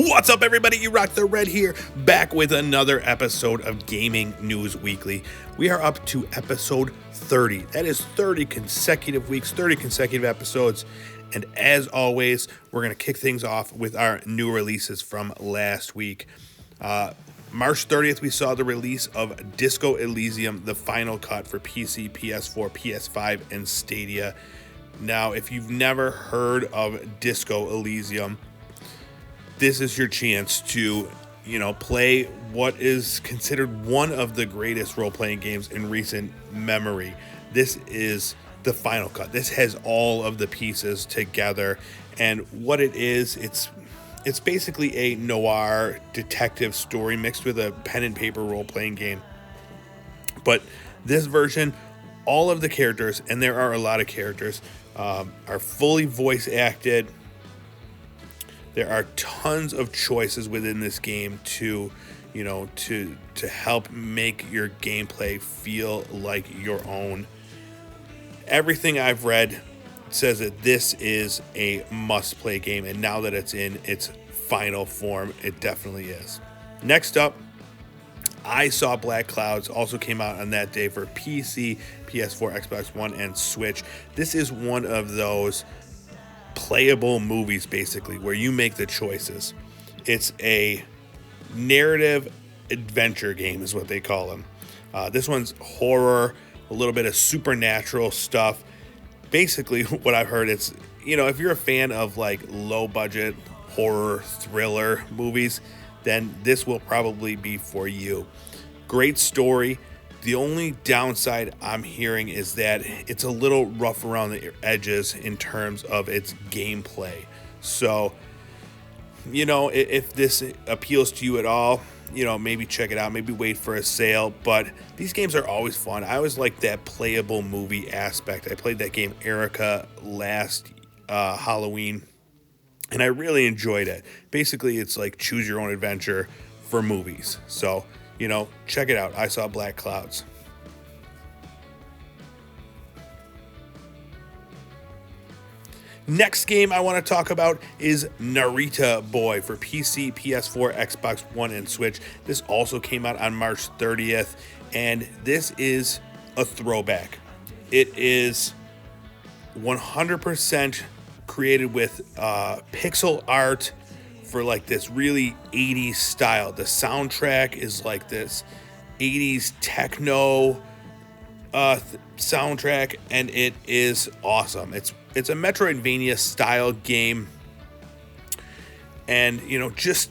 What's up, everybody? You rock the red here, back with another episode of Gaming News Weekly. We are up to episode 30. That is 30 consecutive weeks, 30 consecutive episodes. And as always, we're going to kick things off with our new releases from last week. March 30th, we saw the release of Disco Elysium, the final cut for PC, PS4, PS5, and Stadia. Now, if you've never heard of Disco Elysium, this is your chance to, play what is considered one of the greatest role-playing games in recent memory. This is the final cut. This has all of the pieces together, and what it is, it's basically a noir detective story mixed with a pen and paper role-playing game. But this version, all of the characters, and there are a lot of characters, are fully voice acted. There are tons of choices within this game to help make your gameplay feel like your own. Everything I've read says that this is a must-play game, and now that it's in its final form, it definitely is. Next up, I Saw Black Clouds also came out on that day for PC, PS4, Xbox One, and Switch. This is one of those playable movies, basically, where you make the choices. It's a narrative adventure game is what they call them. This one's horror, a little bit of supernatural stuff. Basically, what I've heard, it's, if you're a fan of like low budget horror thriller movies, then this will probably be for you. Great story. The only downside I'm hearing is that it's a little rough around the edges in terms of its gameplay. So, if this appeals to you at all, maybe check it out, maybe wait for a sale. But these games are always fun. I always like that playable movie aspect. I played that game Erica last Halloween, and I really enjoyed it. Basically, it's like choose your own adventure for movies. So, check it out. I Saw Black Clouds. Next game I want to talk about is Narita Boy for PC, PS4, Xbox One, and Switch. This also came out on March 30th, and this is a throwback. It is 100% created with pixel art for like this really 80s style. The soundtrack is like this 80s techno soundtrack, and it is awesome. It's a Metroidvania style game, and just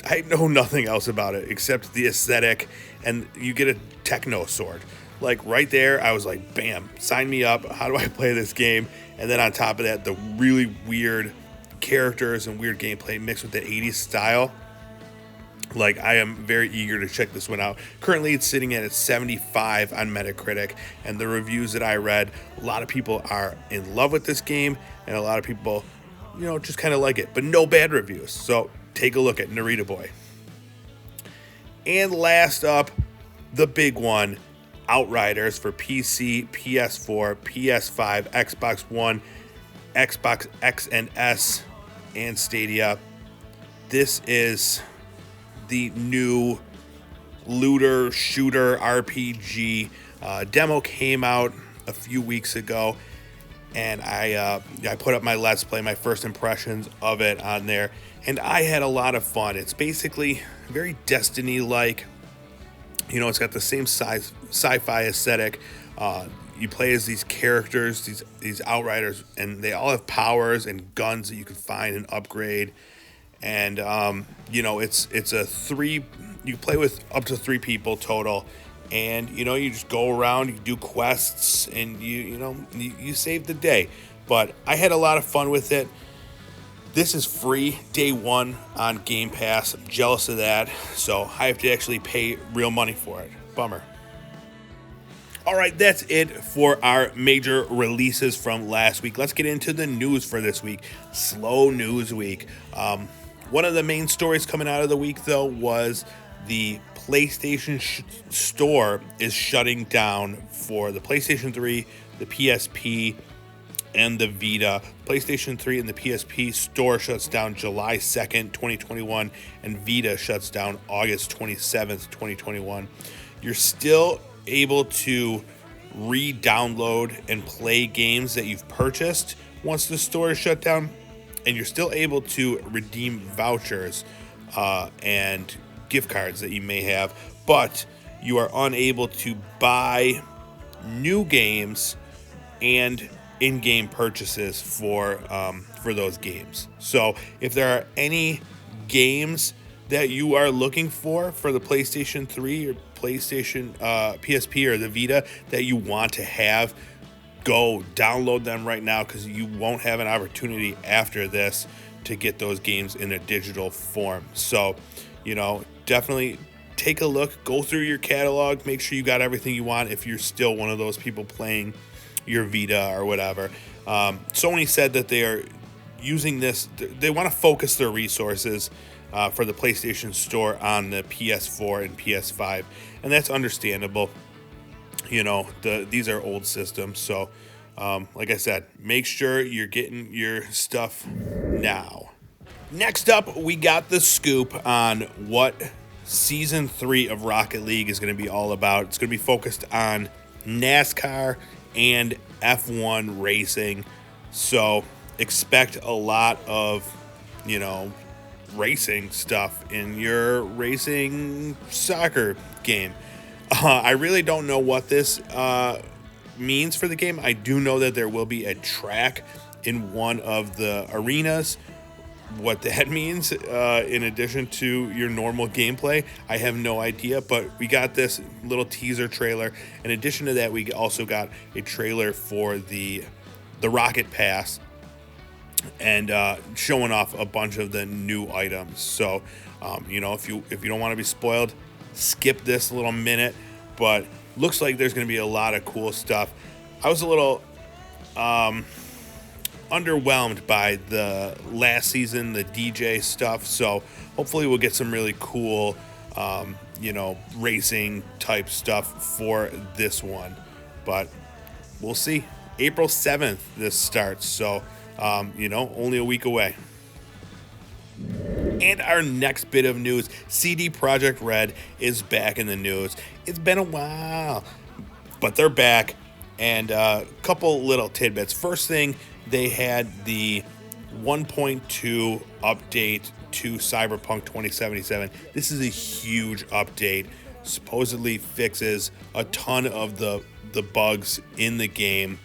I know nothing else about it except the aesthetic, and you get a techno sword. Like right there, I was like, bam, sign me up. How do I play this game? And then on top of that, the really weird characters and weird gameplay mixed with the 80s style. Like, I am very eager to check this one out. Currently, it's sitting at 75 on Metacritic, and the reviews that I read, a lot of people are in love with this game, and a lot of people, just kind of like it, but no bad reviews. So take a look at Narita Boy. And last up, the big one, Outriders for PC, PS4, PS5, Xbox One, Xbox X and S, and Stadia. This is the new looter shooter RPG. Demo came out a few weeks ago, and I put up my Let's Play, my first impressions of it on there, and I had a lot of fun. It's basically very Destiny-like. It's got the same sci-fi aesthetic. You play as these characters, these Outriders, and they all have powers and guns that you can find and upgrade. And it's a three. You play with up to 3 people total, and you just go around, you do quests, and you save the day. But I had a lot of fun with it. This is free day one on Game Pass. I'm jealous of that, so I have to actually pay real money for it. Bummer. All right, that's it for our major releases from last week. Let's get into the news for this week. Slow news week. One of the main stories coming out of the week, though, was the PlayStation Store is shutting down for the PlayStation 3, the PSP, and the Vita. PlayStation 3 and the PSP store shuts down July 2nd, 2021, and Vita shuts down August 27th, 2021. You're still able to re-download and play games that you've purchased once the store is shut down, and you're still able to redeem vouchers and gift cards that you may have, but you are unable to buy new games and in-game purchases for those games. So if there are any games that you are looking for the PlayStation 3 or PlayStation PSP or the Vita that you want to have, go download them right now, because you won't have an opportunity after this to get those games in a digital form. So, definitely take a look, go through your catalog, make sure you got everything you want if you're still one of those people playing your Vita or whatever. Sony said that they are using this, they want to focus their resources for the PlayStation Store on the PS4 and PS5, and that's understandable. These are old systems, so like I said, make sure you're getting your stuff now. Next up, we got the scoop on what Season 3 of Rocket League is going to be all about. It's going to be focused on NASCAR and F1 racing, so expect a lot of, racing stuff in your racing soccer game. I really don't know what this means for the game. I do know that there will be a track in one of the arenas. What that means in addition to your normal gameplay, I have no idea, but we got this little teaser trailer. In addition to that, we also got a trailer for the Rocket Pass, and showing off a bunch of the new items. So if you don't want to be spoiled, skip this little minute, but looks like there's going to be a lot of cool stuff. I was a little underwhelmed by the last season, the DJ stuff, so hopefully we'll get some really cool racing type stuff for this one, but we'll see. April 7th this starts, so only a week away. And our next bit of news, CD Projekt Red is back in the news. It's been a while, but they're back, and a couple little tidbits. First thing, they had the 1.2 update to Cyberpunk 2077. This is a huge update. Supposedly fixes a ton of the bugs in the game.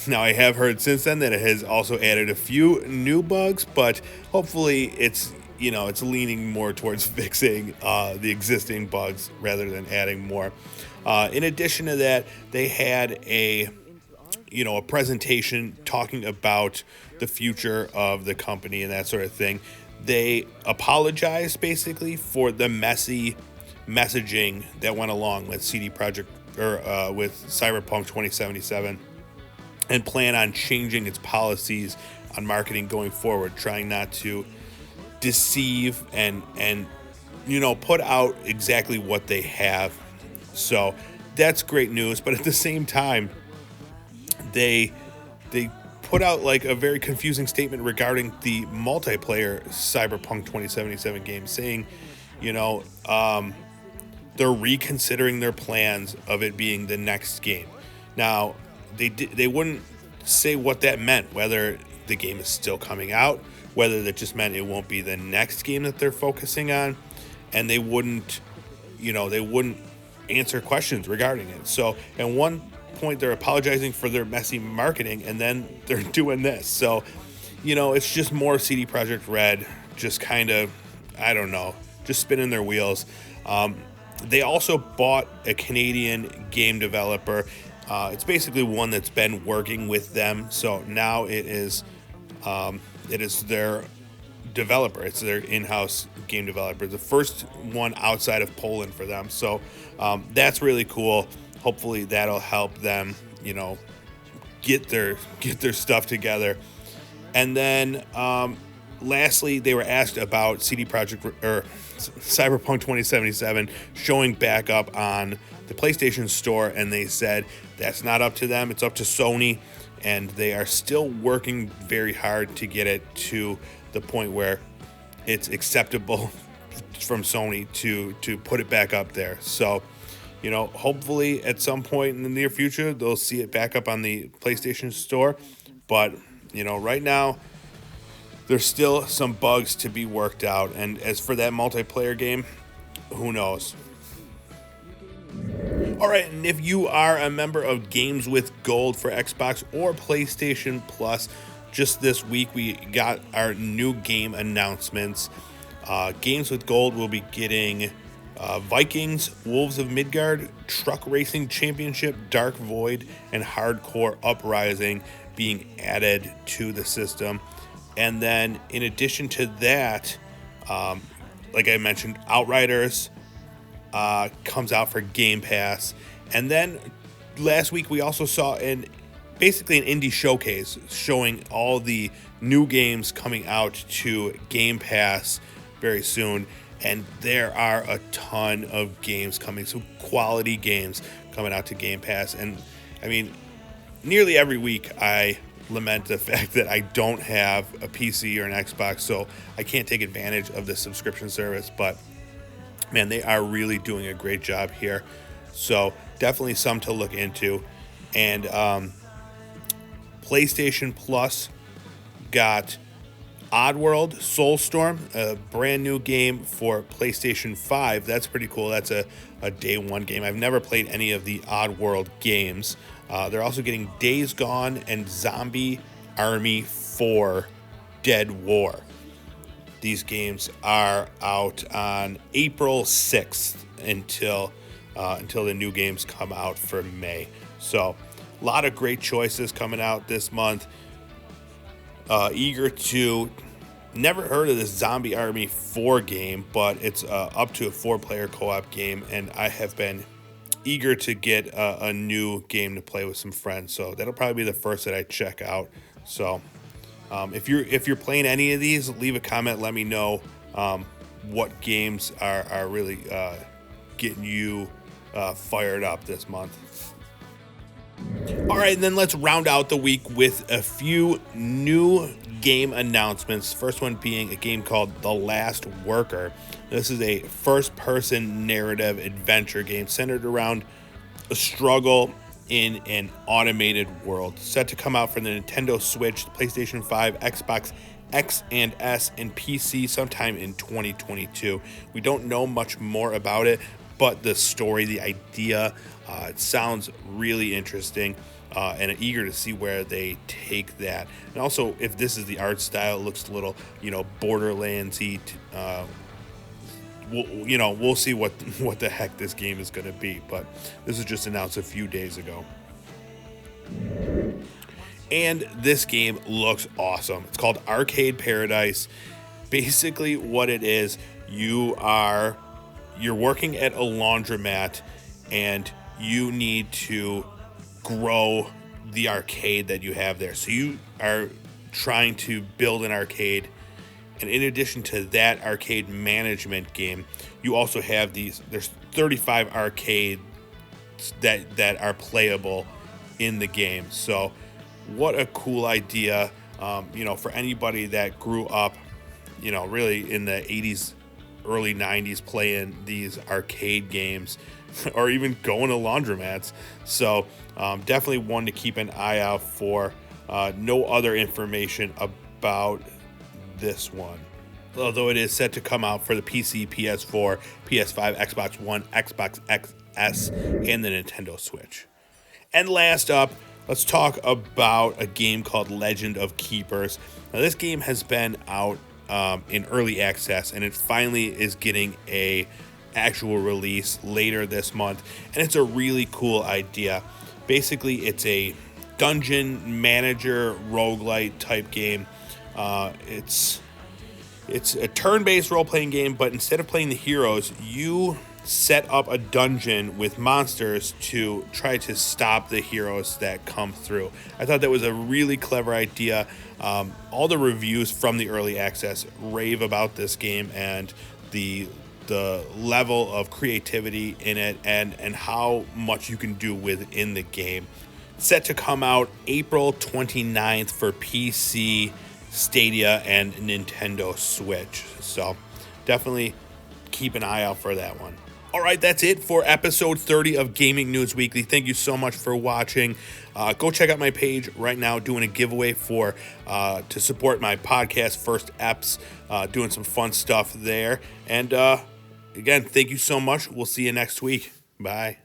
Now, I have heard since then that it has also added a few new bugs, but hopefully it's leaning more towards fixing the existing bugs rather than adding more. In addition to that, they had a presentation talking about the future of the company and that sort of thing. They apologized basically for the messy messaging that went along with CD Projekt or with Cyberpunk 2077, and plan on changing its policies on marketing going forward, trying not to deceive and put out exactly what they have. So that's great news, but at the same time, they put out like a very confusing statement regarding the multiplayer Cyberpunk 2077 game, saying, they're reconsidering their plans of it being the next game. Now, they wouldn't say what that meant, whether the game is still coming out, whether that just meant it won't be the next game that they're focusing on, and they wouldn't answer questions regarding it. So at one point they're apologizing for their messy marketing, and then they're doing this. So, it's just more CD Projekt Red, just kind of, I don't know, just spinning their wheels. They also bought a Canadian game developer. It's basically one that's been working with them. So now it is their developer. It's their in-house game developer. The first one outside of Poland for them. So that's really cool. Hopefully that'll help them, get their stuff together. And then lastly, they were asked about CD Projekt or Cyberpunk 2077 showing back up on the PlayStation Store, and they said that's not up to them. It's up to Sony. and they are still working very hard to get it to the point where it's acceptable from Sony to put it back up there. So, hopefully at some point in the near future, they'll see it back up on the PlayStation Store. But, right now, there's still some bugs to be worked out. And as for that multiplayer game, who knows? All right, and if you are a member of Games with Gold for Xbox or PlayStation Plus, just this week we got our new game announcements. Games with Gold will be getting Vikings, Wolves of Midgard, Truck Racing Championship, Dark Void, and Hardcore Uprising being added to the system. And then in addition to that, like I mentioned, Outriders comes out for Game Pass. And then last week we also saw basically an indie showcase showing all the new games coming out to Game Pass very soon. And there are a ton of games coming, some quality games coming out to Game Pass. And I mean, nearly every week I lament the fact that I don't have a PC or an Xbox, so I can't take advantage of this subscription service. But man, they are really doing a great job here. So definitely some to look into. And PlayStation Plus got Oddworld Soulstorm, a brand new game for PlayStation 5. That's pretty cool. That's a day one game. I've never played any of the Oddworld games. They're also getting Days Gone and Zombie Army 4 Dead War. These games are out on April 6th until the new games come out for May. So a lot of great choices coming out this month. Never heard of this Zombie Army 4 game, but it's up to a 4-player co-op game, and I have been eager to get a new game to play with some friends. So that'll probably be the first that I check out. So if you're playing any of these, leave a comment. Let me know what games are really getting you fired up this month. All right, and then let's round out the week with a few new game announcements. First one being a game called The Last Worker. This is a first-person narrative adventure game centered around a struggle in an automated world. Set to come out for the Nintendo Switch, PlayStation 5, Xbox X and S, and PC sometime in 2022. We don't know much more about it, but the story, the idea, it sounds really interesting, and I'm eager to see where they take that. And also, if this is the art style, it looks a little, Borderlands-y. We'll see what the heck this game is going to be, but this was just announced a few days ago. And this game looks awesome. It's called Arcade Paradise. Basically, what it is, you're working at a laundromat, and you need to grow the arcade that you have there. So you are trying to build an arcade, and in addition to that arcade management game, you also have there's 35 arcades that are playable in the game. So what a cool idea, for anybody that grew up, really in the 80s, early 90s playing these arcade games or even going to laundromats. So definitely one to keep an eye out for. No other information about this one, although it is set to come out for the PC, PS4, PS5, Xbox One, Xbox XS, and the Nintendo Switch. And last up, let's talk about a game called Legend of Keepers. Now, this game has been out in early access, and it finally is getting a actual release later this month, and it's a really cool idea. Basically, it's a dungeon manager roguelite type game. It's a turn-based role-playing game, but instead of playing the heroes, you set up a dungeon with monsters to try to stop the heroes that come through. I thought that was a really clever idea. All the reviews from the early access rave about this game and the level of creativity in it and how much you can do within the game. set to come out April 29th for PC, Stadia, and Nintendo Switch. So definitely keep an eye out for that one. All right, that's it for episode 30 of Gaming News Weekly. Thank you so much for watching. Go check out my page right now, doing a giveaway for to support my podcast, First Eps, doing some fun stuff there. And again, thank you so much. We'll see you next week. Bye.